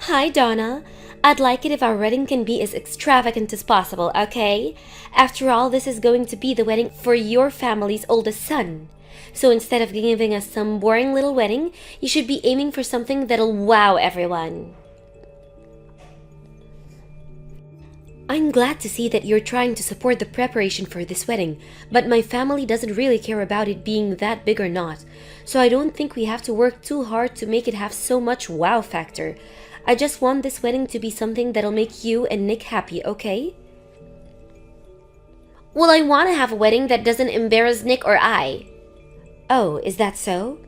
Hi, Donna. I'd like it if our wedding can be as extravagant as possible, okay? After all, this is going to be the wedding for your family's oldest son. So instead of giving us some boring little wedding, you should be aiming for something that'll wow everyone. I'm glad to see that you're trying to support the preparation for this wedding, but my family doesn't really care about it being that big or not, so I don't think we have to work too hard to make it have so much wow factor. I just want this wedding to be something that'll make you and Nick happy, okay? Well, I want to have a wedding that doesn't embarrass Nick or I. Oh, is that so?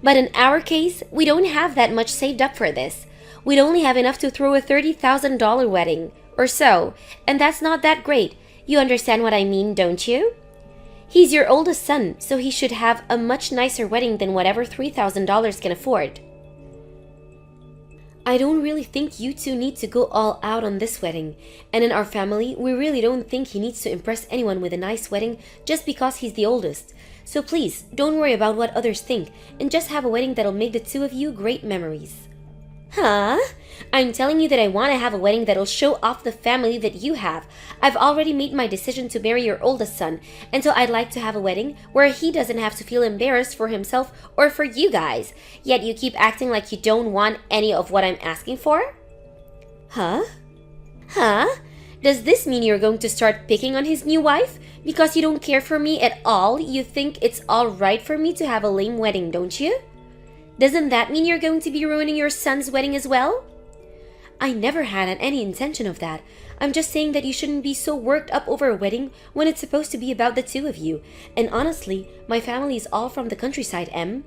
But in our case, we don't have that much saved up for this. We'd only have enough to throw a $30,000 wedding, or so, and that's not that great. You understand what I mean, don't you? He's your oldest son, so he should have a much nicer wedding than whatever $3,000 can afford. I don't really think you two need to go all out on this wedding, and in our family, we really don't think he needs to impress anyone with a nice wedding just because he's the oldest. So please, don't worry about what others think, and just have a wedding that'll make the two of you great memories. Huh? I'm telling you that I want to have a wedding that'll show off the family that you have. I've already made my decision to marry your oldest son, and so I'd like to have a wedding where he doesn't have to feel embarrassed for himself or for you guys. Yet you keep acting like you don't want any of what I'm asking for? Huh? Huh? Does this mean you're going to start picking on his new wife? Because you don't care for me at all, you think it's alright for me to have a lame wedding, don't you? Doesn't that mean you're going to be ruining your son's wedding as well? I never had any intention of that. I'm just saying that you shouldn't be so worked up over a wedding when it's supposed to be about the two of you. And honestly, my family is all from the countryside, Em.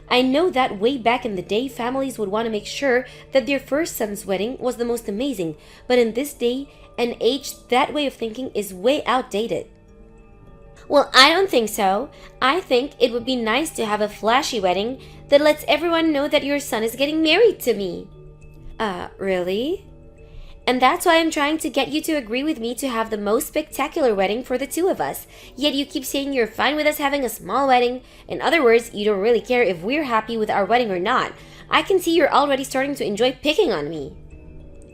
I know that way back in the day, families would want to make sure that their first son's wedding was the most amazing, but in this day and age, that way of thinking is way outdated. Well, I don't think so. I think it would be nice to have a flashy wedding that lets everyone know that your son is getting married to me. Really? And that's why I'm trying to get you to agree with me to have the most spectacular wedding for the two of us. Yet you keep saying you're fine with us having a small wedding. In other words, you don't really care if we're happy with our wedding or not. I can see you're already starting to enjoy picking on me.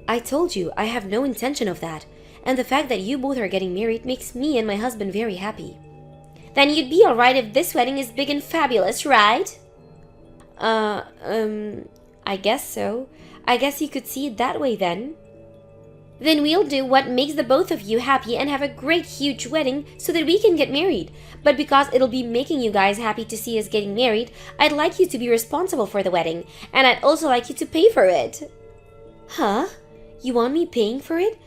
I told you, I have no intention of that. And the fact that you both are getting married makes me and my husband very happy. Then you'd be alright if this wedding is big and fabulous, right? I guess so. I guess you could see it that way then. Then we'll do what makes the both of you happy and have a great huge wedding so that we can get married. But because it'll be making you guys happy to see us getting married, I'd like you to be responsible for the wedding, and I'd also like you to pay for it. Huh? You want me paying for it?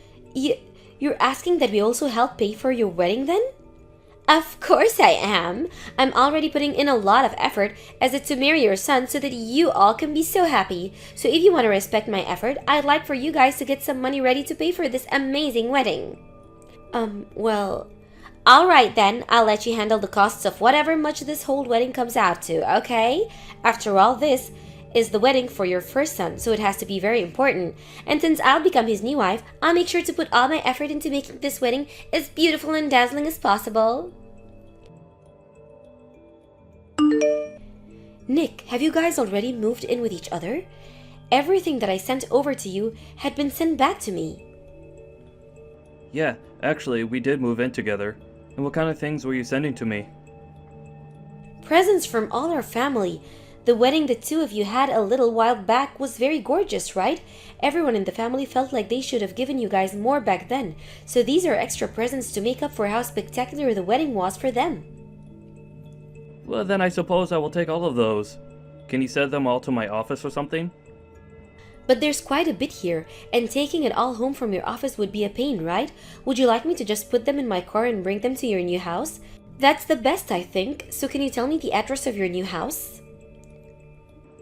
You're asking that we also help pay for your wedding then? Of course I am. I'm already putting in a lot of effort as to marry your son so that you all can be so happy. So if you want to respect my effort, I'd like for you guys to get some money ready to pay for this amazing wedding. Well... Alright then, I'll let you handle the costs of whatever much this whole wedding comes out to, okay? After all, this is the wedding for your first son, so it has to be very important. And since I'll become his new wife, I'll make sure to put all my effort into making this wedding as beautiful and dazzling as possible. Nick, have you guys already moved in with each other? Everything that I sent over to you had been sent back to me. Yeah, actually, we did move in together. And what kind of things were you sending to me? Presents from all our family. The wedding the two of you had a little while back was very gorgeous, right? Everyone in the family felt like they should have given you guys more back then. So these are extra presents to make up for how spectacular the wedding was for them. Well, then I suppose I will take all of those. Can you send them all to my office or something? But there's quite a bit here, and taking it all home from your office would be a pain, right? Would you like me to just put them in my car and bring them to your new house? That's the best, I think. So can you tell me the address of your new house?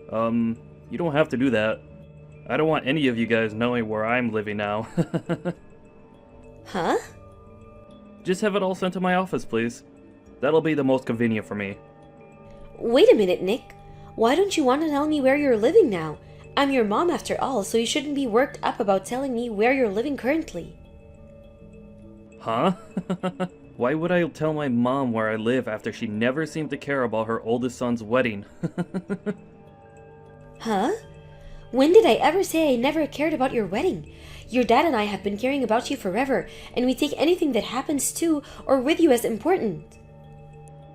You don't have to do that. I don't want any of you guys knowing where I'm living now. Huh? Just have it all sent to my office, please. That'll be the most convenient for me. Wait a minute, Nick. Why don't you want to tell me where you're living now? I'm your mom after all, so you shouldn't be worked up about telling me where you're living currently. Huh? Why would I tell my mom where I live after she never seemed to care about her oldest son's wedding? Huh? When did I ever say I never cared about your wedding? Your dad and I have been caring about you forever, and we take anything that happens to or with you as important.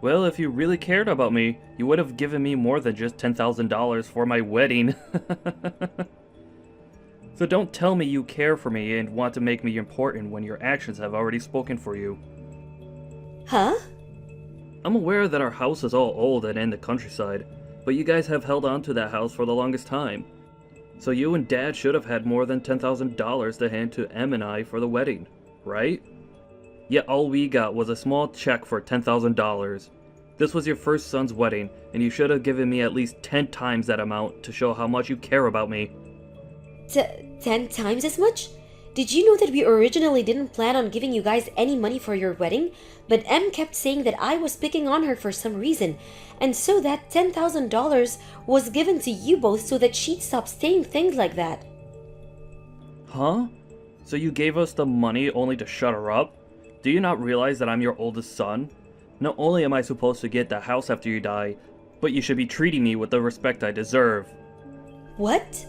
Well, if you really cared about me, you would have given me more than just $10,000 for my wedding. So don't tell me you care for me and want to make me important when your actions have already spoken for you. Huh? I'm aware that our house is all old and in the countryside, but you guys have held on to that house for the longest time. So you and Dad should have had more than $10,000 to hand to Em and I for the wedding, right? Yet all we got was a small check for $10,000. This was your first son's wedding, and you should have given me at least 10 times that amount to show how much you care about me. 10 times as much? Did you know that we originally didn't plan on giving you guys any money for your wedding? But Em kept saying that I was picking on her for some reason, and so that $10,000 was given to you both so that she'd stop saying things like that. Huh? So you gave us the money only to shut her up? Do you not realize that I'm your oldest son? Not only am I supposed to get the house after you die, but you should be treating me with the respect I deserve. What?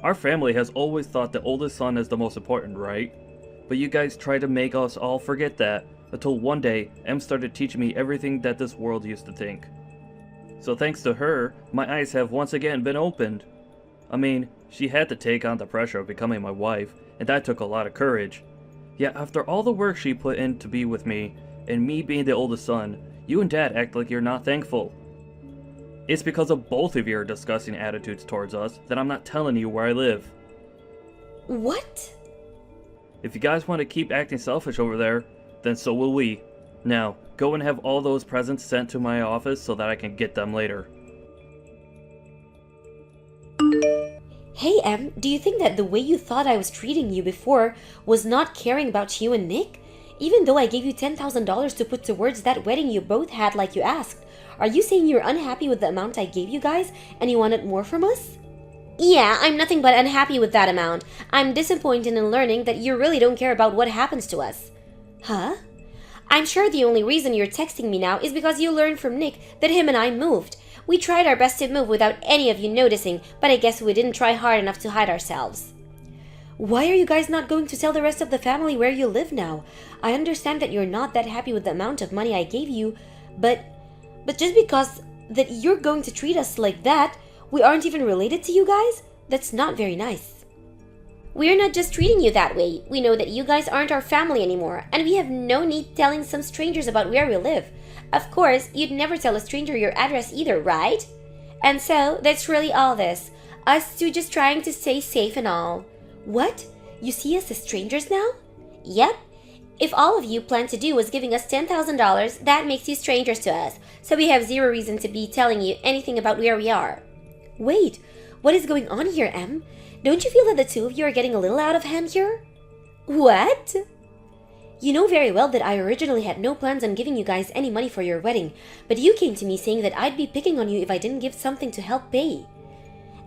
Our family has always thought the oldest son is the most important, right? But you guys tried to make us all forget that, until one day, Em started teaching me everything that this world used to think. So thanks to her, my eyes have once again been opened. I mean, she had to take on the pressure of becoming my wife, and that took a lot of courage. Yet after all the work she put in to be with me, and me being the oldest son, you and Dad act like you're not thankful. It's because of both of your disgusting attitudes towards us that I'm not telling you where I live. What? If you guys want to keep acting selfish over there, then so will we. Now, go and have all those presents sent to my office so that I can get them later. Hey Em, do you think that the way you thought I was treating you before was not caring about you and Nick? Even though I gave you $10,000 to put towards that wedding you both had like you asked, are you saying you're unhappy with the amount I gave you guys and you wanted more from us? Yeah, I'm nothing but unhappy with that amount. I'm disappointed in learning that you really don't care about what happens to us. Huh? I'm sure the only reason you're texting me now is because you learned from Nick that him and I moved. We tried our best to move without any of you noticing, but I guess we didn't try hard enough to hide ourselves. Why are you guys not going to tell the rest of the family where you live now? I understand that you're not that happy with the amount of money I gave you, but just because that you're going to treat us like that, we aren't even related to you guys? That's not very nice. We're not just treating you that way. We know that you guys aren't our family anymore, and we have no need telling some strangers about where we live. Of course, you'd never tell a stranger your address either, right? And so, that's really all this. Us two just trying to stay safe and all. What? You see us as strangers now? Yep. If all of you plan to do was giving us $10,000, that makes you strangers to us, so we have zero reason to be telling you anything about where we are. Wait, what is going on here, Em? Don't you feel that the two of you are getting a little out of hand here? What? You know very well that I originally had no plans on giving you guys any money for your wedding, but you came to me saying that I'd be picking on you if I didn't give something to help pay.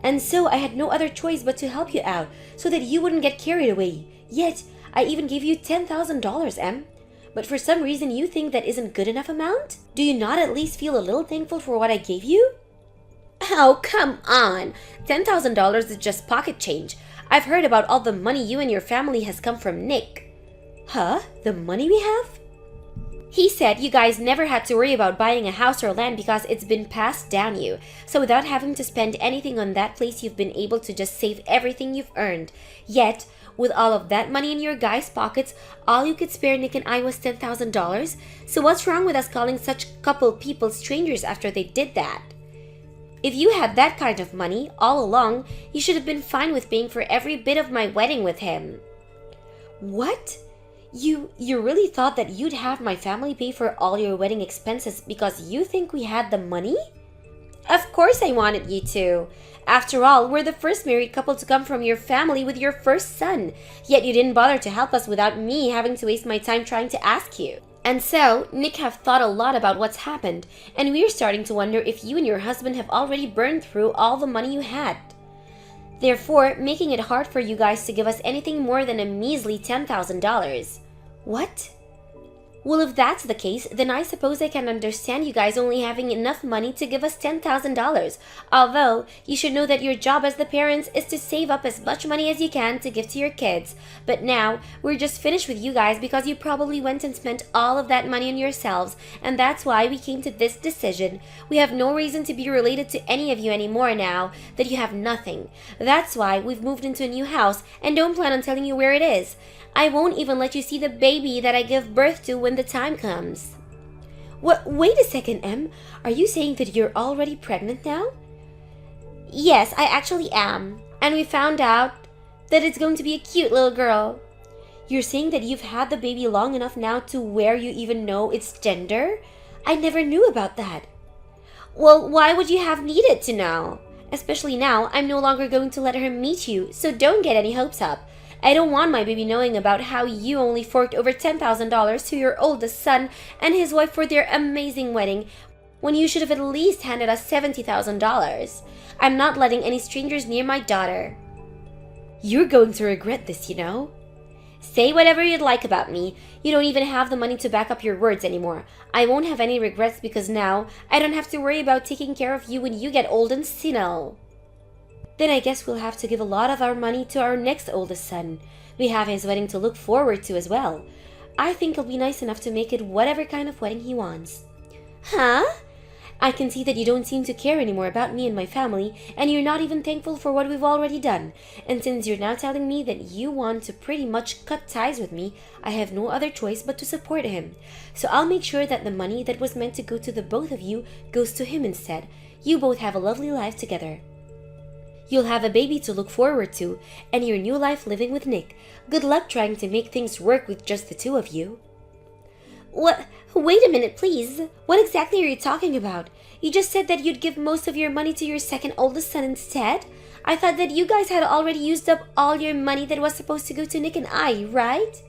And so I had no other choice but to help you out, so that you wouldn't get carried away. Yet, I even gave you $10,000, Em. But for some reason you think that isn't good enough amount? Do you not at least feel a little thankful for what I gave you? Oh, come on! $10,000 is just pocket change. I've heard about all the money you and your family has come from Nick. Huh? The money we have? He said you guys never had to worry about buying a house or land because it's been passed down you. So without having to spend anything on that place, you've been able to just save everything you've earned. Yet, with all of that money in your guys' pockets, all you could spare Nick and I was $10,000. So what's wrong with us calling such couple people strangers after they did that? If you had that kind of money all along, you should have been fine with paying for every bit of my wedding with him. What? You really thought that you'd have my family pay for all your wedding expenses because you think we had the money? Of course I wanted you to. After all, we're the first married couple to come from your family with your first son. Yet you didn't bother to help us without me having to waste my time trying to ask you. And so, Nick have thought a lot about what's happened, and we're starting to wonder if you and your husband have already burned through all the money you had. Therefore, making it hard for you guys to give us anything more than a measly $10,000. What? Well, if that's the case, then I suppose I can understand you guys only having enough money to give us $10,000. Although, you should know that your job as the parents is to save up as much money as you can to give to your kids. But now, we're just finished with you guys because you probably went and spent all of that money on yourselves, and that's why we came to this decision. We have no reason to be related to any of you anymore now that you have nothing. That's why we've moved into a new house and don't plan on telling you where it is. I won't even let you see the baby that I give birth to when the time comes. What? Wait a second, Em. Are you saying that you're already pregnant now? Yes, I actually am. And we found out that it's going to be a cute little girl. You're saying that you've had the baby long enough now to where you even know its gender? I never knew about that. Well, why would you have needed to know? Especially now, I'm no longer going to let her meet you, so don't get any hopes up. I don't want my baby knowing about how you only forked over $10,000 to your oldest son and his wife for their amazing wedding, when you should have at least handed us $70,000. I'm not letting any strangers near my daughter. You're going to regret this, you know. Say whatever you'd like about me. You don't even have the money to back up your words anymore. I won't have any regrets because now I don't have to worry about taking care of you when you get old and senile. Then I guess we'll have to give a lot of our money to our next oldest son. We have his wedding to look forward to as well. I think he'll be nice enough to make it whatever kind of wedding he wants. Huh? I can see that you don't seem to care anymore about me and my family, and you're not even thankful for what we've already done. And since you're now telling me that you want to pretty much cut ties with me, I have no other choice but to support him. So I'll make sure that the money that was meant to go to the both of you goes to him instead. You both have a lovely life together. You'll have a baby to look forward to, and your new life living with Nick. Good luck trying to make things work with just the two of you. What? Wait a minute, please. What exactly are you talking about? You just said that you'd give most of your money to your second oldest son instead? I thought that you guys had already used up all your money that was supposed to go to Nick and I, right?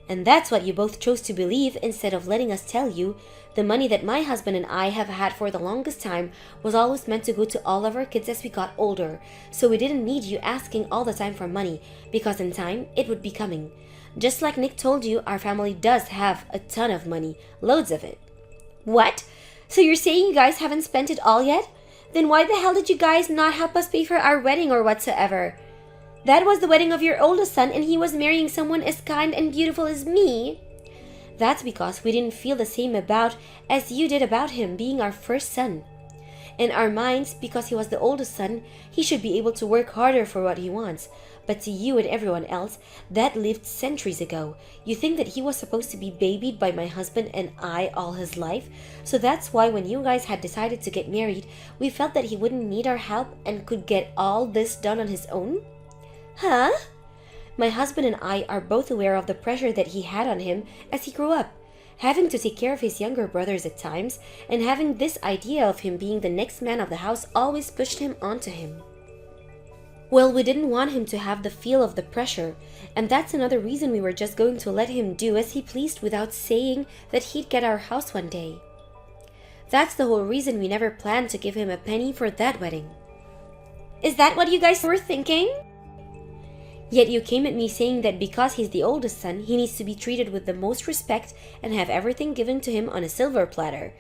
And that's what you both chose to believe instead of letting us tell you. The money that my husband and I have had for the longest time was always meant to go to all of our kids as we got older, so we didn't need you asking all the time for money, because in time, it would be coming. Just like Nick told you, our family does have a ton of money, loads of it. What? So you're saying you guys haven't spent it all yet? Then why the hell did you guys not help us pay for our wedding or whatsoever? That was the wedding of your oldest son, and he was marrying someone as kind and beautiful as me. That's because we didn't feel the same about as you did about him being our first son. In our minds, because he was the oldest son, he should be able to work harder for what he wants. But to you and everyone else, that lived centuries ago. You think that he was supposed to be babied by my husband and I all his life? So that's why when you guys had decided to get married, we felt that he wouldn't need our help and could get all this done on his own? Huh? My husband and I are both aware of the pressure that he had on him as he grew up, having to take care of his younger brothers at times, and having this idea of him being the next man of the house always pushed him onto him. Well, we didn't want him to have the feel of the pressure, and that's another reason we were just going to let him do as he pleased without saying that he'd get our house one day. That's the whole reason we never planned to give him a penny for that wedding. Is that what you guys were thinking? Yet you came at me saying that because he's the oldest son, he needs to be treated with the most respect and have everything given to him on a silver platter.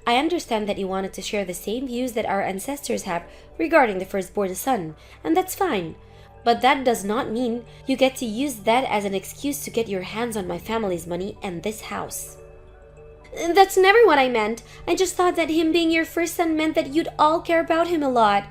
I understand that you wanted to share the same views that our ancestors have regarding the firstborn son, and that's fine. But that does not mean you get to use that as an excuse to get your hands on my family's money and this house. That's never what I meant. I just thought that him being your first son meant that you'd all care about him a lot.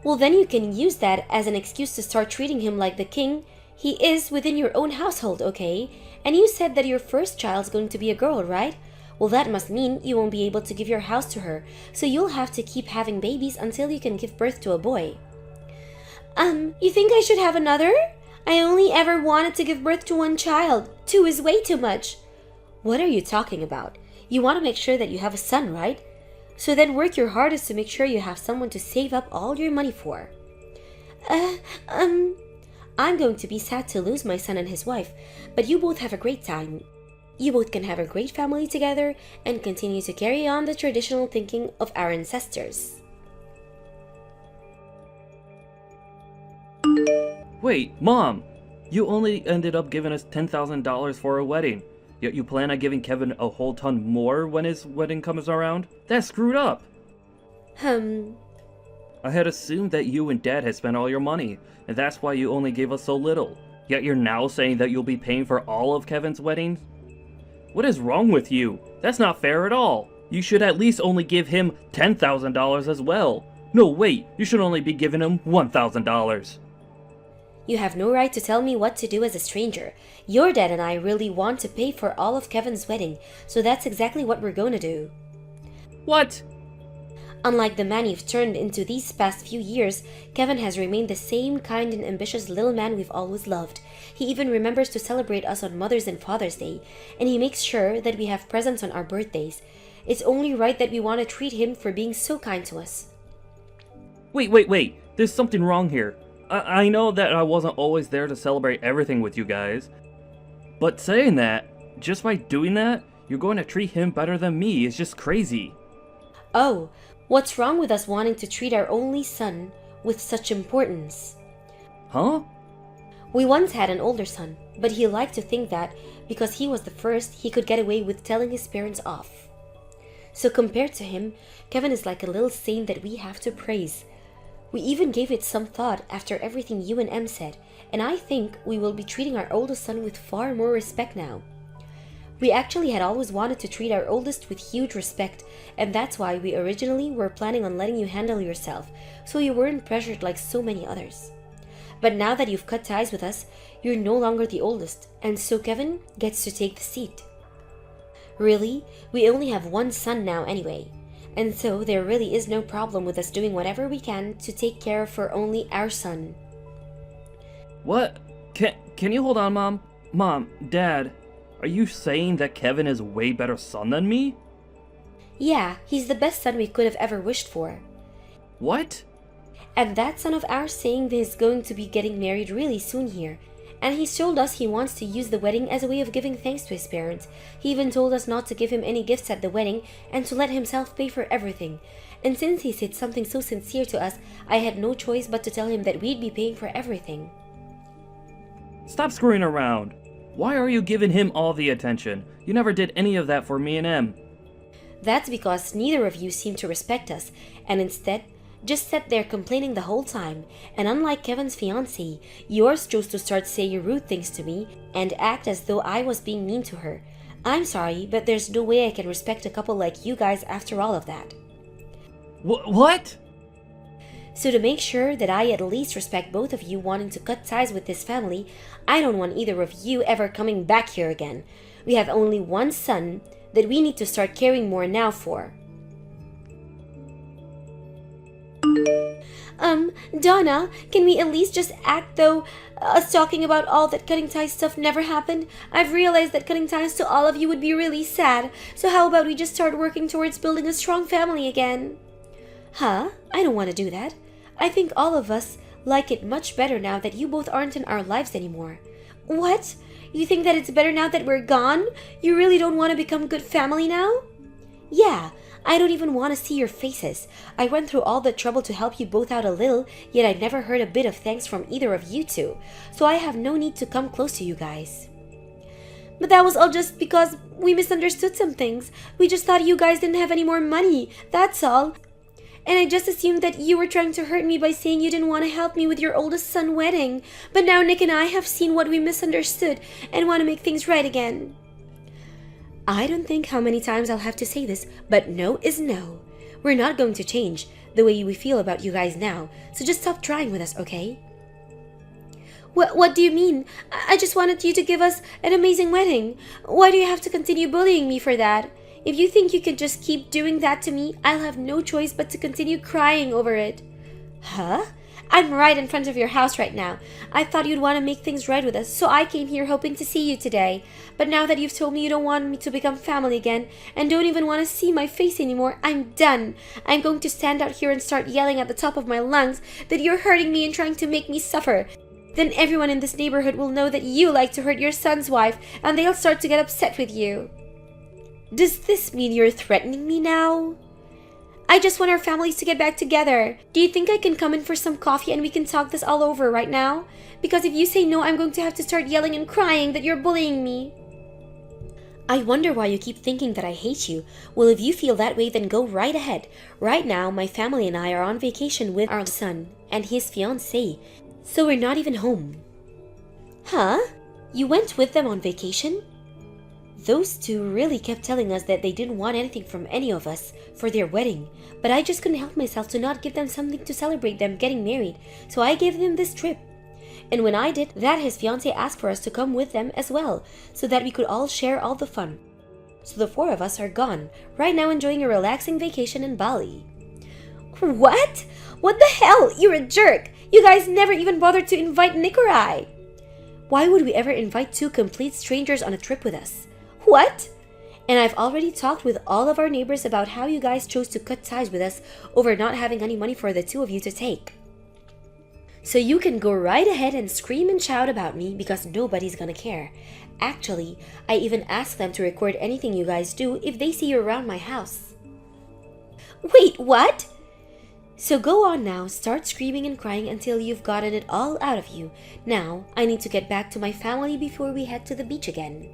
Well, then you can use that as an excuse to start treating him like the king he is within your own household, okay? And you said that your first child's going to be a girl, right? Well, that must mean you won't be able to give your house to her, so you'll have to keep having babies until you can give birth to a boy. You think I should have another? I only ever wanted to give birth to one child. 2 is way too much. What are you talking about? You want to make sure that you have a son, right? So then work your hardest to make sure you have someone to save up all your money for. I'm going to be sad to lose my son and his wife, but you both have a great time. You both can have a great family together and continue to carry on the traditional thinking of our ancestors. Wait, Mom! You only ended up giving us $10,000 for a wedding. yet you plan on giving Kevin a whole ton more when his wedding comes around? That's screwed up! I had assumed that you and Dad had spent all your money, and that's why you only gave us so little. Yet you're now saying that you'll be paying for all of Kevin's wedding? What is wrong with you? That's not fair at all. You should at least only give him $10,000 as well. No, wait, you should only be giving him $1,000. You have no right to tell me what to do as a stranger. Your dad and I really want to pay for all of Kevin's wedding, so that's exactly what we're going to do. What? Unlike the man you've turned into these past few years, Kevin has remained the same kind and ambitious little man we've always loved. He even remembers to celebrate us on Mother's and Father's Day, and he makes sure that we have presents on our birthdays. It's only right that we want to treat him for being so kind to us. Wait. There's something wrong here. I know that I wasn't always there to celebrate everything with you guys. But saying that, just by doing that, you're going to treat him better than me. It's just crazy. Oh, what's wrong with us wanting to treat our only son with such importance? Huh? We once had an older son, but he liked to think that because he was the first, he could get away with telling his parents off. So compared to him, Kevin is like a little saint that we have to praise. We even gave it some thought after everything you and Em said, and I think we will be treating our oldest son with far more respect now. We actually had always wanted to treat our oldest with huge respect, and that's why we originally were planning on letting you handle yourself, so you weren't pressured like so many others. But now that you've cut ties with us, you're no longer the oldest, and so Kevin gets to take the seat. Really, we only have one son now anyway, and so there really is no problem with us doing whatever we can to take care for only our son. What? Can you hold on, Mom? Mom, Dad, are you saying that Kevin is a way better son than me? Yeah, he's the best son we could have ever wished for. What? And that son of ours saying that he's going to be getting married really soon here. And he's told us he wants to use the wedding as a way of giving thanks to his parents. He even told us not to give him any gifts at the wedding and to let himself pay for everything. And since he said something so sincere to us, I had no choice but to tell him that we'd be paying for everything. Stop screwing around. Why are you giving him all the attention? You never did any of that for me and Em. That's because neither of you seem to respect us, and instead just sat there complaining the whole time. And unlike Kevin's fiancée, yours chose to start saying rude things to me and act as though I was being mean to her. I'm sorry, but there's no way I can respect a couple like you guys after all of that. What? So to make sure that I at least respect both of you wanting to cut ties with this family, I don't want either of you ever coming back here again. We have only one son that we need to start caring more now for. Donna, can we at least just act though us talking about all that cutting ties stuff never happened? I've realized that cutting ties to all of you would be really sad, so how about we just start working towards building a strong family again? Huh? I don't want to do that. I think all of us like it much better now that you both aren't in our lives anymore. What? You think that it's better now that we're gone? You really don't want to become good family now? Yeah, I don't even want to see your faces. I went through all the trouble to help you both out a little, yet I never heard a bit of thanks from either of you two, so I have no need to come close to you guys. But that was all just because we misunderstood some things. We just thought you guys didn't have any more money, that's all. And I just assumed that you were trying to hurt me by saying you didn't want to help me with your oldest son's wedding. But now Nick and I have seen what we misunderstood and want to make things right again. I don't think how many times I'll have to say this, but no is no. We're not going to change the way we feel about you guys now, so just stop trying with us, okay? What do you mean? I just wanted you to give us an amazing wedding. Why do you have to continue bullying me for that? If you think you can just keep doing that to me, I'll have no choice but to continue crying over it. Huh? I'm right in front of your house right now. I thought you'd want to make things right with us, so I came here hoping to see you today. But now that you've told me you don't want me to become family again, and don't even want to see my face anymore, I'm done. I'm going to stand out here and start yelling at the top of my lungs that you're hurting me and trying to make me suffer. Then everyone in this neighborhood will know that you like to hurt your son's wife, and they'll start to get upset with you. Does this mean you're threatening me now? I just want our families to get back together. Do you think I can come in for some coffee and we can talk this all over right now? Because if you say no, I'm going to have to start yelling and crying that you're bullying me. I wonder why you keep thinking that I hate you. Well, if you feel that way, then go right ahead. Right now, my family and I are on vacation with our son and his fiancée, so we're not even home. Huh? You went with them on vacation? Those two really kept telling us that they didn't want anything from any of us for their wedding, but I just couldn't help myself to not give them something to celebrate them getting married, so I gave them this trip. And when I did that, his fiancée asked for us to come with them as well, so that we could all share all the fun. So the 4 of us are gone, right now enjoying a relaxing vacation in Bali. What? What the hell? You're a jerk! You guys never even bothered to invite Nick or I! Why would we ever invite 2 complete strangers on a trip with us? What? And I've already talked with all of our neighbors about how you guys chose to cut ties with us over not having any money for the 2 of you to take. So you can go right ahead and scream and shout about me because nobody's gonna care. Actually, I even asked them to record anything you guys do if they see you around my house. Wait, what? So go on now, start screaming and crying until you've gotten it all out of you. Now, I need to get back to my family before we head to the beach again.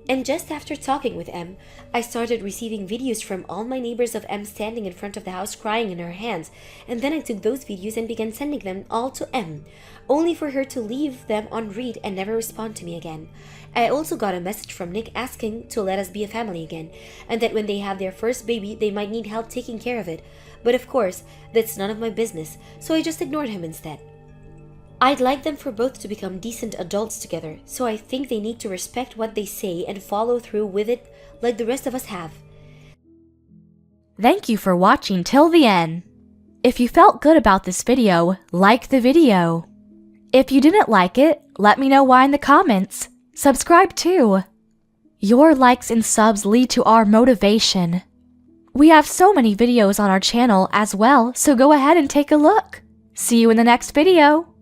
And just after talking with M, I started receiving videos from all my neighbors of M standing in front of the house crying in her hands, and then I took those videos and began sending them all to M, only for her to leave them on read and never respond to me again. I also got a message from Nick asking to let us be a family again, and that when they have their first baby, they might need help taking care of it. But of course, that's none of my business, so I just ignored him instead. I'd like them for both to become decent adults together, so I think they need to respect what they say and follow through with it like the rest of us have. Thank you for watching till the end. If you felt good about this video, like the video. If you didn't like it, let me know why in the comments. Subscribe too. Your likes and subs lead to our motivation. We have so many videos on our channel as well, so go ahead and take a look. See you in the next video.